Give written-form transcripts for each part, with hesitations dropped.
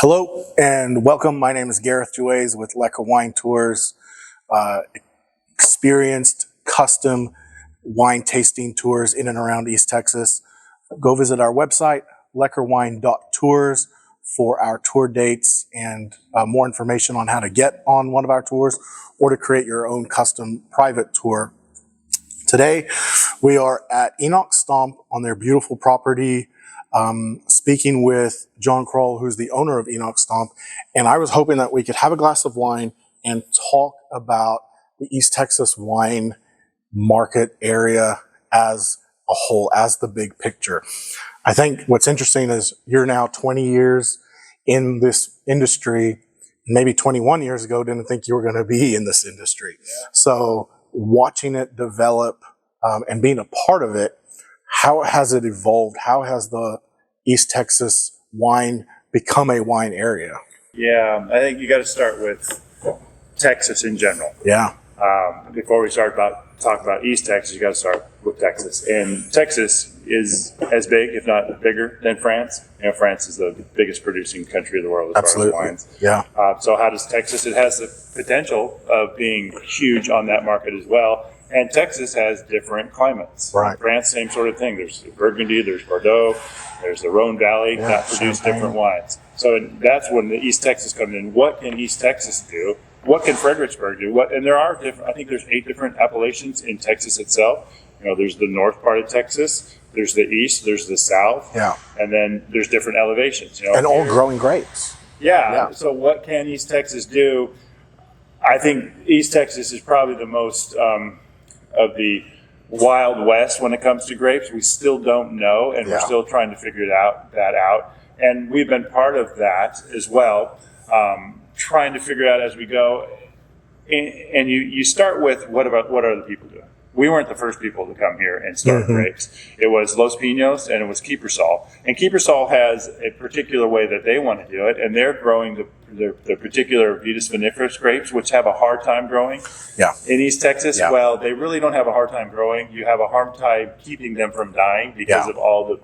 Hello and welcome. My name is Gareth Juays with Lekker Wine Tours, experienced custom wine tasting tours in and around East Texas. Go visit our website, lekkerwine.tours, for our tour dates and more information on how to get on one of our tours or to create your own custom private tour. Today, we are at Enoch Stomp on their beautiful property, speaking with Jon Kral, who's the owner of Enoch Stomp. And I was hoping that we could have a glass of wine and talk about the East Texas wine market area as a whole, as the big picture. I think what's interesting is you're now 20 years in this industry. Maybe 21 years ago, didn't think you were going to be in this industry. Yeah. So watching it develop and being a part of it, how has it evolved? How has the East Texas wine become a wine area? Yeah, I think you got to start with Texas in general. Yeah. Before we talk about East Texas, you got to start with Texas. And Texas is as big, if not bigger, than France. You know, France is the biggest producing country of the world as Absolutely. far as wines. Yeah. So how does Texas? It has the potential of being huge on that market as well. And Texas has different climates. Right. France, same sort of thing. There's Burgundy, there's Bordeaux, there's the Rhone Valley that produce Champagne. different wines. So that's when the East Texas comes in. What can East Texas do? What can Fredericksburg do? And there are different. I think there's 8 different appellations in Texas itself. You know, there's the north part of Texas, there's the east, there's the south, and then there's different elevations. You know, and all growing grapes. Yeah. So what can East Texas do? I think East Texas is probably the most of the Wild West when it comes to grapes. We still don't know, and we're still trying to figure that out. And we've been part of that as well, trying to figure out as we go. And you start with what are the people doing? We weren't the first people to come here and start grapes. It was Los Pinos and it was Kiepersol. And Kiepersol has a particular way that they want to do it, and they're growing the particular Vitis vinifera grapes, which have a hard time growing in East Texas. Yeah. Well, they really don't have a hard time growing. You have a hard time keeping them from dying because of all the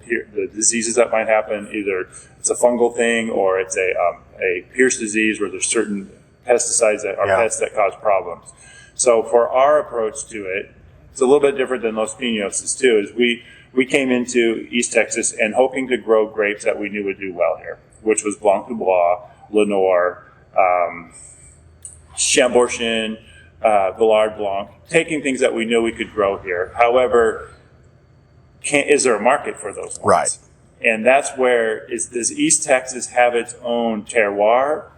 diseases that might happen. Either it's a fungal thing or it's a Pierce disease where there's certain pesticides that are pests that cause problems. So for our approach to it, it's a little bit different than Los Pinos too, is we came into East Texas and hoping to grow grapes that we knew would do well here, which was Blanc du Bois, Lenore, Chambourchin, Villard Blanc, taking things that we knew we could grow here. However, is there a market for those ones? Right. And that's where, does East Texas have its own terroir?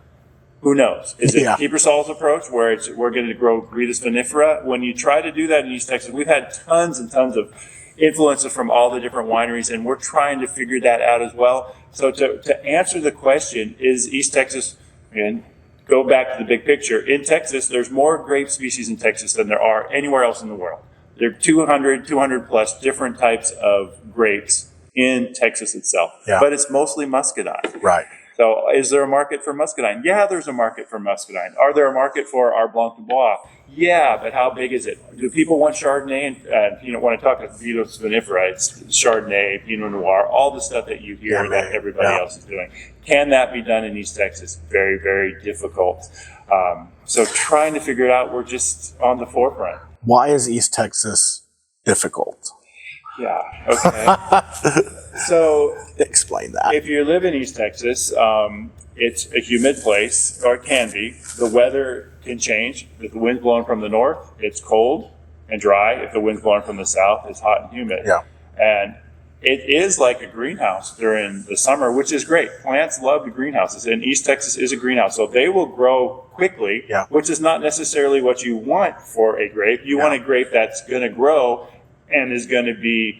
Who knows? Is it Kiepersol's approach where we're going to grow Vitis vinifera? When you try to do that in East Texas, we've had tons and tons of influences from all the different wineries, and we're trying to figure that out as well. So to answer the question, is East Texas, and go back to the big picture, in Texas, there's more grape species in Texas than there are anywhere else in the world. There are 200 plus different types of grapes in Texas itself, but it's mostly muscadine. Right. So is there a market for muscadine? Yeah, there's a market for muscadine. Are there a market for our Blanc du Bois? Yeah, but how big is it? Do people want Chardonnay? And when I talk about Vitis vinifera, it's Chardonnay, Pinot Noir, all the stuff that you hear that everybody else is doing. Can that be done in East Texas? Very, very difficult. So trying to figure it out, we're just on the forefront. Why is East Texas difficult? Yeah, okay. So explain that. If you live in East Texas, it's a humid place, or it can be. The weather can change. If the wind's blowing from the north, it's cold and dry. If the wind's blowing from the south, it's hot and humid. Yeah. And it is like a greenhouse during the summer, which is great. Plants love the greenhouses, and East Texas is a greenhouse. So they will grow quickly, which is not necessarily what you want for a grape. You want a grape that's going to grow and is going to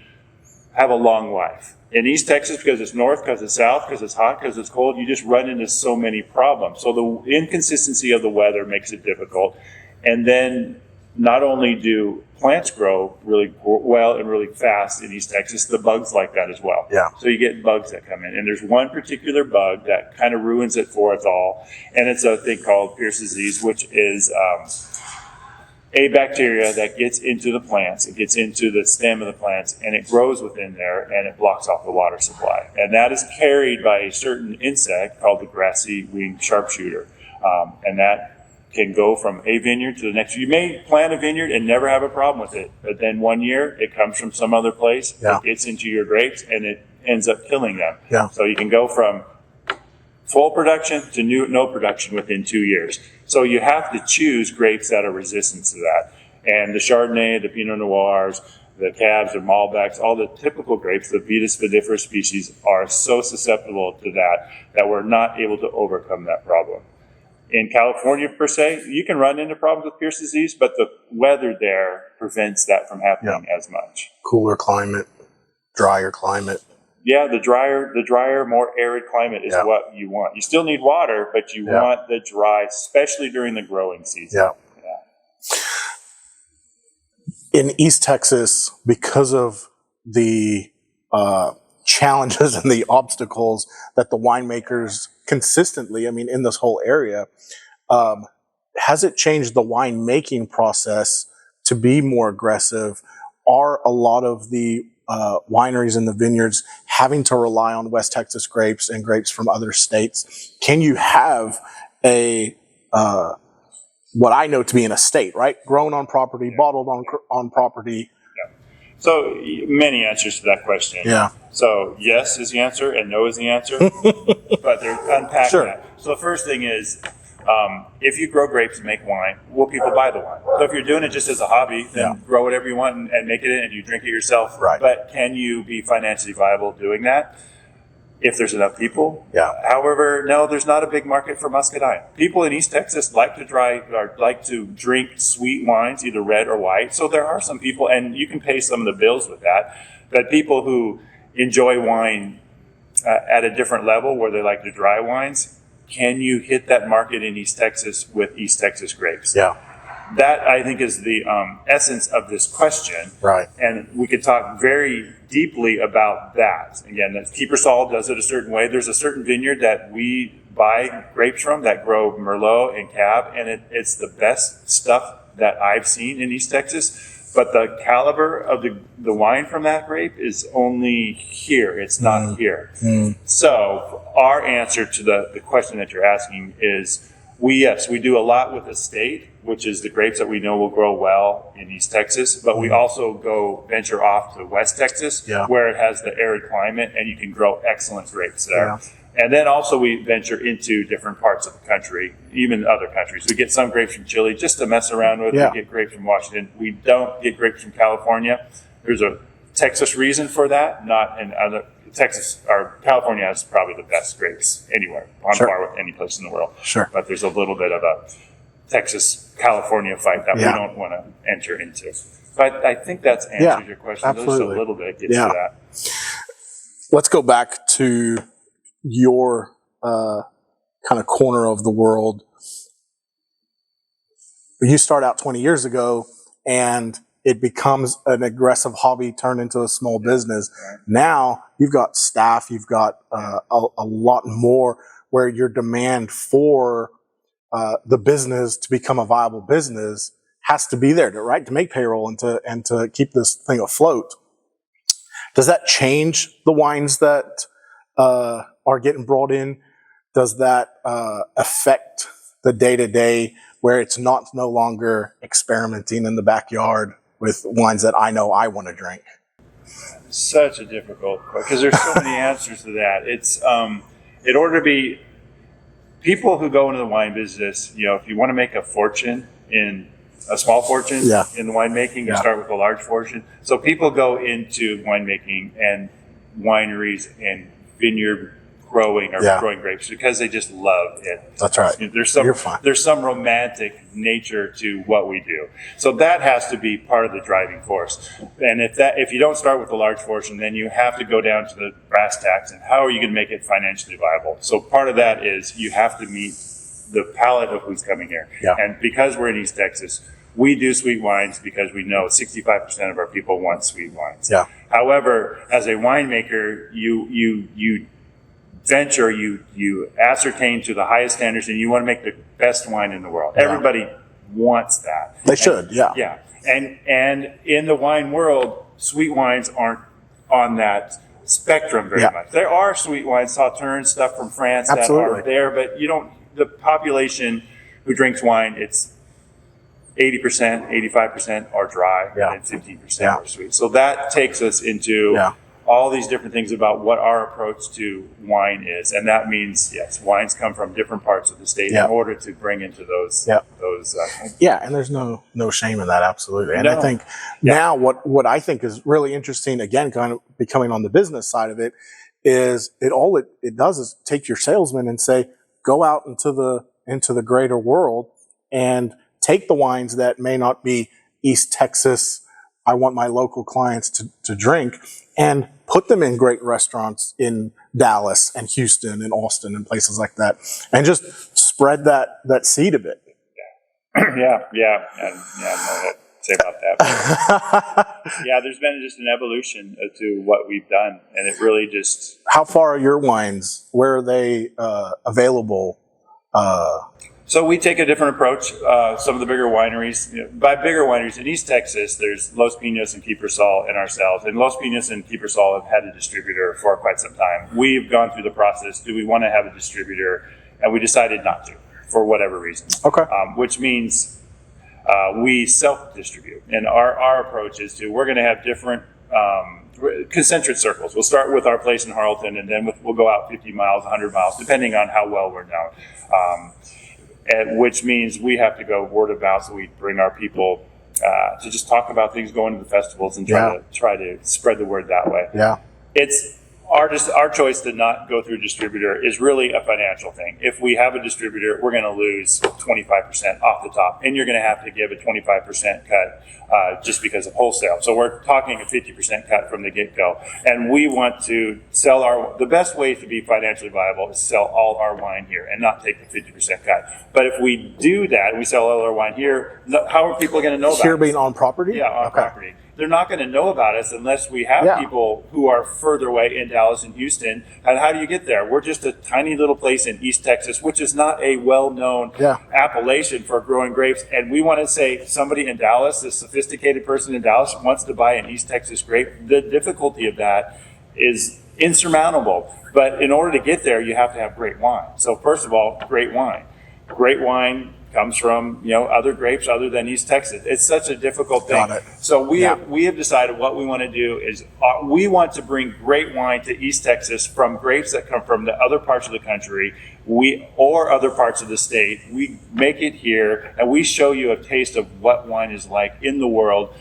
have a long life. In East Texas, because it's north, because it's south, because it's hot, because it's cold, you just run into so many problems. So the inconsistency of the weather makes it difficult. And then not only do plants grow really well and really fast in East Texas, the bugs like that as well. Yeah. So you get bugs that come in. And there's one particular bug that kind of ruins it for us all. And it's a thing called Pierce disease, which is, it's a fungal thing, or it's a Pierce disease where there's certain pesticides that are pests that cause problems. So the inconsistency of the weather makes it difficult. And then not only do plants grow really well and really fast in East Texas, the bugs like that as well. Yeah. So you get bugs that come in. And there's one particular bug that kind of ruins it for us all. And it's a thing called Pierce disease, which is a bacteria that gets into the plants, it gets into the stem of the plants, and it grows within there, and it blocks off the water supply. And that is carried by a certain insect called the grassy winged sharpshooter. And that can go from a vineyard to the next. You may plant a vineyard and never have a problem with it, but then one year it comes from some other place, it gets into your grapes, and it ends up killing them. Yeah. So you can go from full production to no production within 2 years. So you have to choose grapes that are resistant to that. And the Chardonnay, the Pinot Noirs, the Cabs, the Malbecs, all the typical grapes, the Vitis spadiferous species, are so susceptible to that we're not able to overcome that problem. In California, per se, you can run into problems with Pierce disease, but the weather there prevents that from happening as much. Cooler climate, drier climate. Yeah, the drier, more arid climate is what you want. You still need water, but you want the dry, especially during the growing season. In East Texas, because of the challenges and the obstacles that the winemakers consistently, I mean, in this whole area, has it changed the winemaking process to be more aggressive? Are a lot of the wineries and the vineyards having to rely on West Texas grapes and grapes from other states? Can you have a what I know to be an estate, right? Grown on property, bottled on property. So many answers to that question. So yes is the answer and no is the answer, but they're unpacking that. So the first thing is, if you grow grapes and make wine, will people buy the wine? So if you're doing it just as a hobby, then grow whatever you want and make it and you drink it yourself. Right. But can you be financially viable doing that? If there's enough people. However, no, there's not a big market for muscadine. People in East Texas like to drink sweet wines, either red or white. So there are some people, and you can pay some of the bills with that. But people who enjoy wine at a different level, where they like the dry wines, can you hit that market in East Texas with East Texas grapes? That, I think, is the essence of this question. Right. And we could talk very deeply about that. Again, that Keeper Sol does it a certain way. There's a certain vineyard that we buy grapes from that grow Merlot and Cab, and it's the best stuff that I've seen in East Texas. But the caliber of the wine from that grape is only here. It's not here. So our answer to the question that you're asking is, we do a lot with estate, which is the grapes that we know will grow well in East Texas, but we also venture off to West Texas, where it has the arid climate, and you can grow excellent grapes there. And then also we venture into different parts of the country, even other countries. We get some grapes from Chile just to mess around with. We get grapes from Washington. We don't get grapes from California. There's a Texas reason for that, not in other. Texas or California has probably the best grapes anywhere, on par with any place in the world. But there's a little bit of a Texas-California fight that we don't want to enter into. But I think that's answered your question. Absolutely. Just a little bit gets to that. Let's go back to your kind of corner of the world. You start out 20 years ago, and it becomes an aggressive hobby turned into a small business. Now you've got staff, you've got a lot more where your demand for the business to become a viable business has to be there to make payroll and to keep this thing afloat. Does that change the wines that are getting brought in? Does that affect the day-to-day where it's no longer experimenting in the backyard with wines that I know I want to drink? Such a difficult question, because there's so many answers to that. It's in order to be people who go into the wine business, if you want to make a small fortune in the winemaking, you start with a large fortune. So people go into winemaking and wineries and vineyard growing grapes because they just love it. That's right. There's some romantic nature to what we do. So that has to be part of the driving force. And if you don't start with a large fortune, then you have to go down to the brass tacks and how are you going to make it financially viable? So part of that is you have to meet the palate of who's coming here. And because we're in East Texas, we do sweet wines because we know 65% of our people want sweet wines. However, as a winemaker, you ascertain to the highest standards, and you want to make the best wine in the world. Everybody wants that. They should, yeah. Yeah. And in the wine world, sweet wines aren't on that spectrum very much. There are sweet wines, Sauternes, stuff from France that are there, but the population who drinks wine, it's 80%, 85% are dry, and 15% are sweet. So that takes us into all these different things about what our approach to wine is. And that means, yes, wines come from different parts of the state in order to bring into those. And there's no shame in that, absolutely. And I think now what I think is really interesting, again, kind of becoming on the business side of it, is it does is take your salesman and say, go out into the greater world and take the wines that may not be East Texas, I want my local clients to drink, and put them in great restaurants in Dallas and Houston and Austin and places like that, and just spread that seed a bit. Yeah. I don't know what to say about that. There's been just an evolution to what we've done, and it really just... How far are your wines? Where are they available? So we take a different approach. Some of the bigger wineries, by bigger wineries in East Texas, there's Los Pinos and Kiepersol and ourselves. And Los Pinos and Kiepersol have had a distributor for quite some time. We've gone through the process. Do we want to have a distributor? And we decided not to, for whatever reason. Okay. Which means we self-distribute. And our approach is we're going to have different concentric circles. We'll start with our place in Harleton, and then we'll go out 50 miles, 100 miles, depending on how well we're known. Which means we have to go word of mouth, so we bring our people to just talk about things, going to the festivals, and try to spread the word that way. Yeah, it's our choice to not go through a distributor is really a financial thing. If we have a distributor, we're going to lose 25% off the top, and you're going to have to give a 25% cut just because of wholesale. So we're talking a 50% cut from the get-go, and we want to sell the best way to be financially viable is sell all our wine here and not take the 50% cut. But if we do that, and we sell all our wine here, how are people going to know about it? Here being on property? Yeah, on property. They're not going to know about us unless we have people who are further away in Dallas and Houston. And how do you get there? We're just a tiny little place in East Texas, which is not a well-known appellation for growing grapes. And we want to say somebody in Dallas, a sophisticated person in Dallas, wants to buy an East Texas grape. The difficulty of that is insurmountable. But in order to get there, you have to have great wine. So first of all, great wine. Great wine comes from other grapes other than East Texas. It's such a difficult thing. So we have decided what we want to do is we want to bring great wine to East Texas from grapes that come from the other parts of the country or other parts of the state. We make it here, and we show you a taste of what wine is like in the world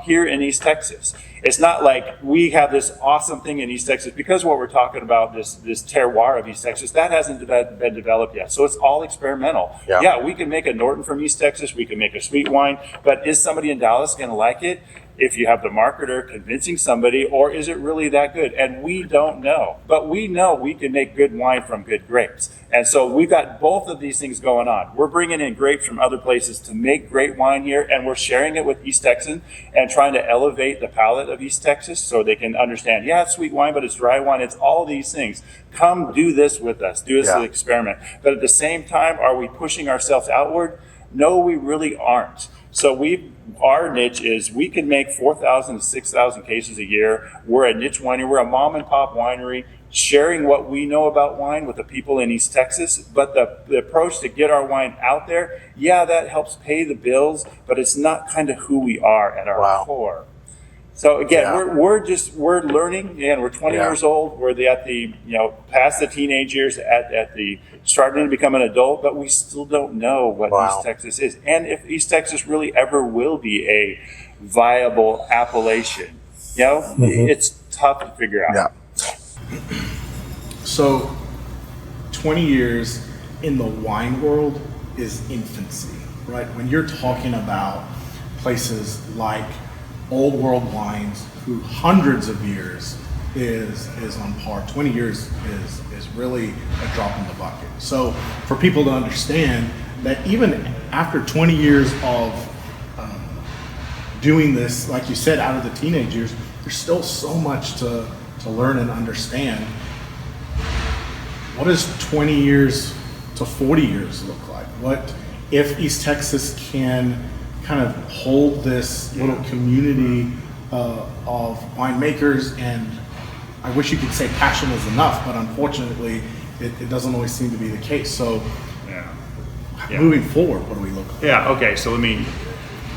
here in East Texas. It's not like we have this awesome thing in East Texas because what we're talking about, this terroir of East Texas, that hasn't been developed yet. So it's all experimental. Yeah, we can make a Norton from East Texas, we can make a sweet wine, but is somebody in Dallas going to like it? If you have the marketer convincing somebody, or is it really that good? And we don't know, but we know we can make good wine from good grapes. And so we've got both of these things going on. We're bringing in grapes from other places to make great wine here, and we're sharing it with East Texans and trying to elevate the palate of East Texas so they can understand, it's sweet wine, but it's dry wine. It's all these things. Come do this with us. Do this as an experiment. But at the same time, are we pushing ourselves outward? No, we really aren't. So our niche is we can make 4,000 to 6,000 cases a year. We're a niche winery. We're a mom and pop winery sharing what we know about wine with the people in East Texas. But the approach to get our wine out there, that helps pay the bills, but it's not kind of who we are at our core. So again, we're learning, and we're 20 years old. We're at the past the teenage years, at the starting to become an adult, but we still don't know what East Texas is, and if East Texas really ever will be a viable appellation. It's tough to figure out. So 20 years in the wine world is infancy, right? When you're talking about places like Old World Wines, who hundreds of years is on par. 20 years is really a drop in the bucket. So for people to understand that even after 20 years of doing this, like you said, out of the teenage years, there's still so much to learn and understand. What does 20 years to 40 years look like? What if East Texas can kind of hold this little community of winemakers, and I wish you could say passion is enough, but unfortunately it doesn't always seem to be the case. So moving forward, what do we look like? Yeah, okay, so let me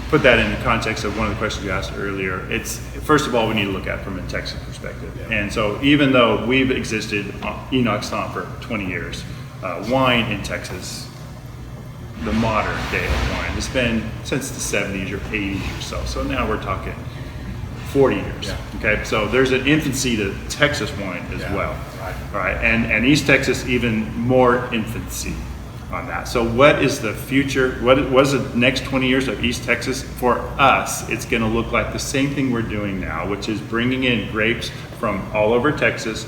put that in the context of one of the questions you asked earlier. It's, first of all, we need to look at it from a Texas perspective. And so even though we've existed, Enoch Stomp, for 20 years, wine in Texas, the modern day of wine, has been since the 70s or 80s or so. So now we're talking 40 years. Okay, so there's an infancy to Texas wine as well. All right, and East Texas even more infancy on that. So what is the future? What is the next 20 years of East Texas? For us, it's going to look like the same thing we're doing now, which is bringing in grapes from all over Texas,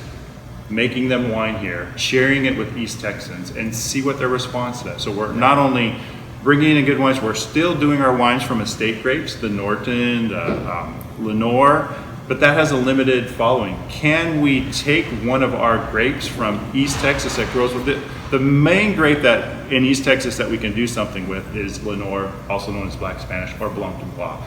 making them wine here, sharing it with East Texans, and see what their response is. So we're not only bringing in good wines, we're still doing our wines from estate grapes, the Norton, the Lenore, but that has a limited following. Can we take one of our grapes from East Texas that grows with it? The main grape that in East Texas that we can do something with is Lenore, also known as Black Spanish, or Blanc de Bois.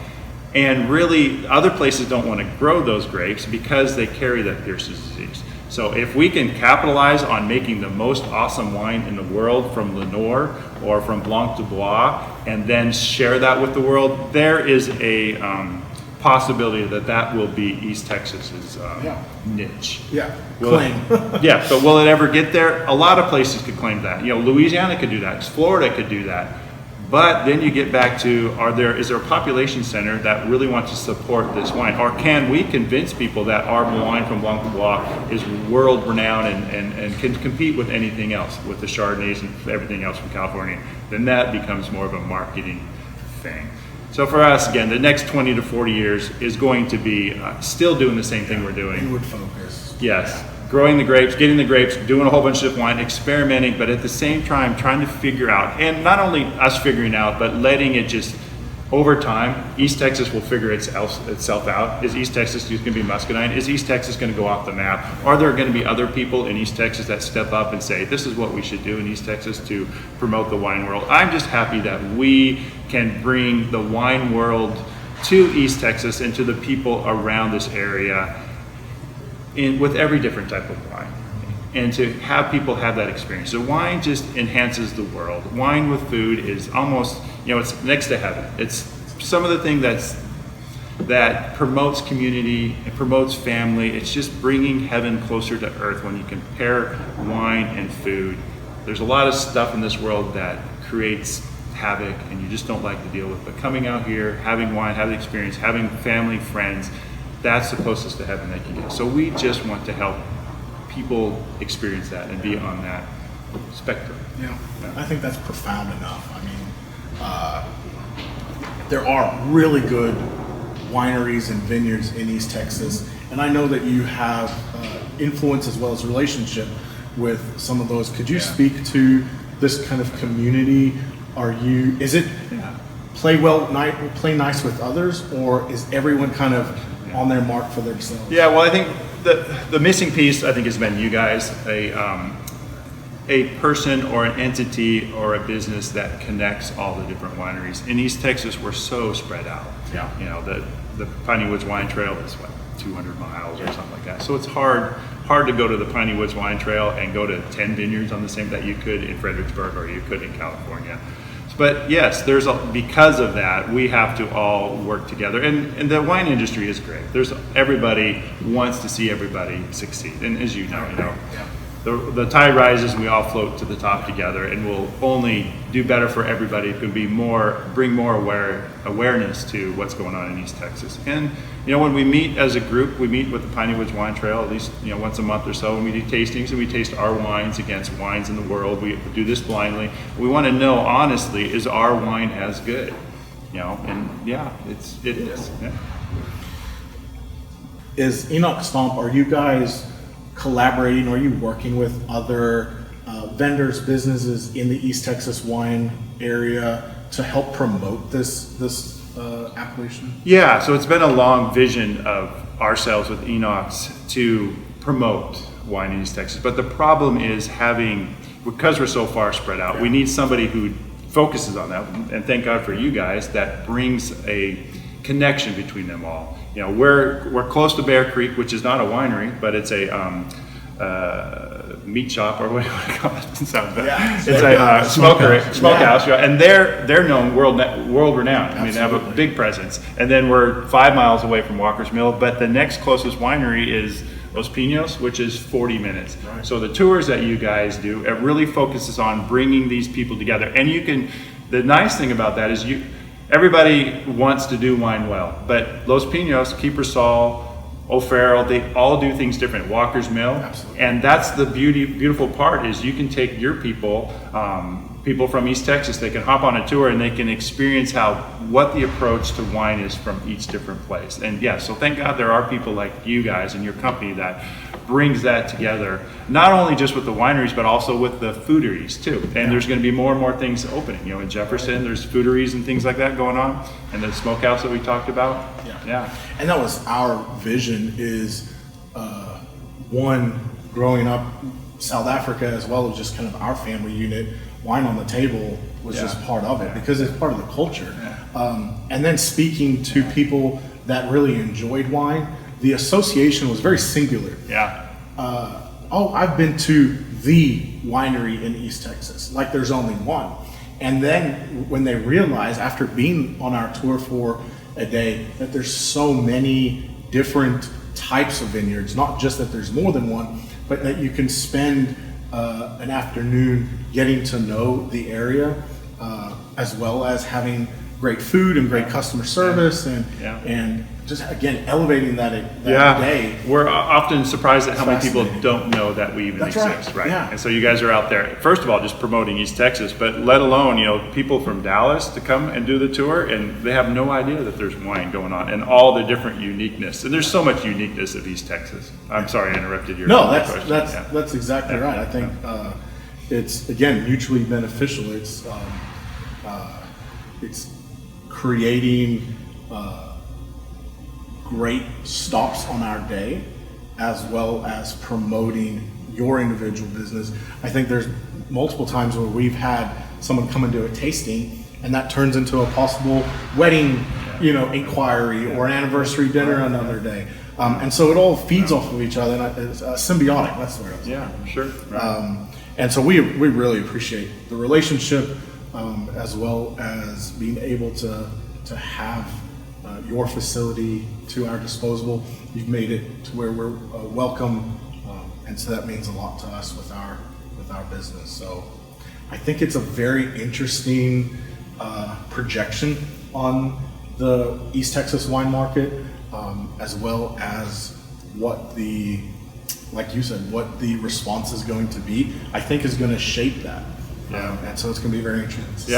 And really, other places don't want to grow those grapes because they carry that Pierce's disease. So if we can capitalize on making the most awesome wine in the world from Lenore or from Blanc de Bois, and then share that with the world, there is a possibility that that will be East Texas's niche. Claim. But will it ever get there? A lot of places could claim that. You know, Louisiana could do that. Florida could do that. But then you get back to, is there a population center that really wants to support this wine? Or can we convince people that our wine from Blanc de Bois is world renowned and can compete with anything else, with the Chardonnays and everything else from California? Then that becomes more of a marketing thing. So for us, again, the next 20 to 40 years is going to be still doing the same thing we're doing. Inward focus. Yes. Growing the grapes, getting the grapes, doing a whole bunch of wine, experimenting, but at the same time trying to figure out, and not only us figuring out, but letting it just, over time, East Texas will figure itself out. Is East Texas going to be muscadine? Is East Texas going to go off the map? Are there going to be other people in East Texas that step up and say, this is what we should do in East Texas to promote the wine world? I'm just happy that we can bring the wine world to East Texas and to the people around this area with every different type of wine, and to have people have that experience. So wine just enhances the world. Wine with food is almost, it's next to heaven. It's some of the thing that promotes community, it promotes family. It's just bringing heaven closer to earth when you can pair wine and food. There's a lot of stuff in this world that creates havoc and you just don't like to deal with, but coming out here, having wine, having experience, having family, friends, that's the closest to heaven they can get. So we just want to help people experience that and be on that spectrum. I think that's profound enough. I mean, there are really good wineries and vineyards in East Texas, and I know that you have influence as well as relationship with some of those. Could you speak to this kind of community? Is it play nice with others, or is everyone kind of on their mark for themselves? Yeah, well, I think the missing piece, I think, has been you guys, a person or an entity or a business that connects all the different wineries. In East Texas, we're so spread out. The Piney Woods Wine Trail is 200 miles or something like that. So it's hard to go to the Piney Woods Wine Trail and go to 10 vineyards on the same that you could in Fredericksburg or you could in California. But yes, because of that, we have to all work together. And the wine industry is great. Everybody wants to see everybody succeed. And as you know, the tide rises and we all float to the top together, and we'll only do better for everybody if we can bring more awareness to what's going on in East Texas. And when we meet as a group, we meet with the Piney Woods Wine Trail at least once a month or so, and we do tastings and we taste our wines against wines in the world. We do this blindly. We want to know honestly, is our wine as good? And it is. Yeah. Is Enoch Stomp, are you guys collaborating, or are you working with other vendors, businesses in the East Texas wine area to help promote this appellation? Yeah, so it's been a long vision of ourselves with Enochs to promote wine in East Texas. But the problem is because we're so far spread out, we need somebody who focuses on that, and thank God for you guys, that brings a connection between them all. You know, we're close to Bear Creek, which is not a winery, but it's a meat shop, or what do you call it? It's a smokehouse, and they're known world renowned. I mean, they have a big presence. And then we're 5 miles away from Walker's Mill, but the next closest winery is Los Pinos, which is 40 minutes. Right. So the tours that you guys do, it really focuses on bringing these people together. And you can, the nice thing about that is everybody wants to do wine well, but Los Pinos, Kiepersol, O'Farrell, they all do things different. Walker's Mill. Absolutely. And that's the beautiful part, is you can take your people, people from East Texas, they can hop on a tour and they can experience what the approach to wine is from each different place. And yeah, so thank God there are people like you guys and your company that brings that together, not only just with the wineries, but also with the fooderies too. And there's going to be more and more things opening. You know, in Jefferson, there's fooderies and things like that going on, and the smokehouse that we talked about. Yeah. And that was our vision, is one, growing up South Africa, as well as just kind of our family unit, wine on the table was just part of it, because it's part of the culture. And then speaking to people that really enjoyed wine, the association was very singular. I've been to the winery in East Texas, like there's only one. And then when they realize, after being on our tour for a day, that there's so many different types of vineyards, not just that there's more than one, but that you can spend an afternoon getting to know the area, as well as having great food and great customer service, and just again elevating that day. We're often surprised at how many people don't know that we even exist, right? And so you guys are out there, first of all, just promoting East Texas, but let alone, you know, people from Dallas to come and do the tour, and they have no idea that there's wine going on and all the different uniqueness. And there's so much uniqueness of East Texas. I'm sorry I interrupted your question. That's exactly right. I think it's, again, mutually beneficial. It's creating great stops on our day, as well as promoting your individual business. I think there's multiple times where we've had someone come and do a tasting, and that turns into a possible wedding, inquiry, or an anniversary dinner another day. And so it all feeds off of each other, and it's symbiotic. That's the word I was saying. Sure. Right. And so we really appreciate the relationship, as well as being able to have your facility to our disposal. You've made it to where we're welcome, and so that means a lot to us with our business. So I think it's a very interesting projection on the East Texas wine market, as well as what like you said, what the response is going to be. I think is going to shape that. And so it's going to be very interesting.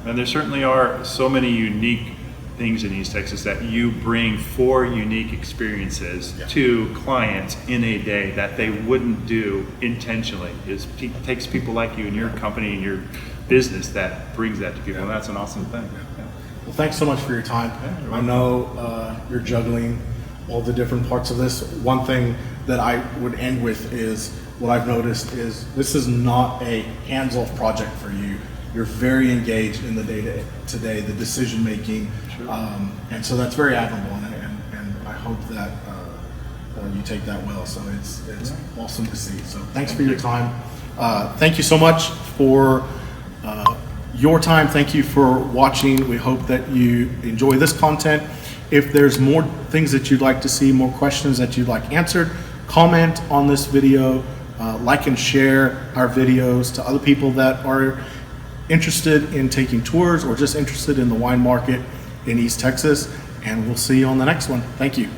And there certainly are so many unique things in East Texas that you bring for unique experiences to clients in a day that they wouldn't do intentionally. It takes people like you and your company and your business that brings that to people, and that's an awesome thing. Well, thanks so much for your time. I know you're juggling all the different parts of this. One thing that I would end with is, what I've noticed is, this is not a hands-off project for you. You're very engaged in the day-to-day, the decision making, and so that's very admirable, and I hope that you take that well. So it's awesome to see. So thanks for your time. Thank you so much for your time. Thank you for watching. We hope that you enjoy this content. If there's more things that you'd like to see, more questions that you'd like answered, comment on this video, like and share our videos to other people that are interested in taking tours or just interested in the wine market in East Texas, and we'll see you on the next one. Thank you.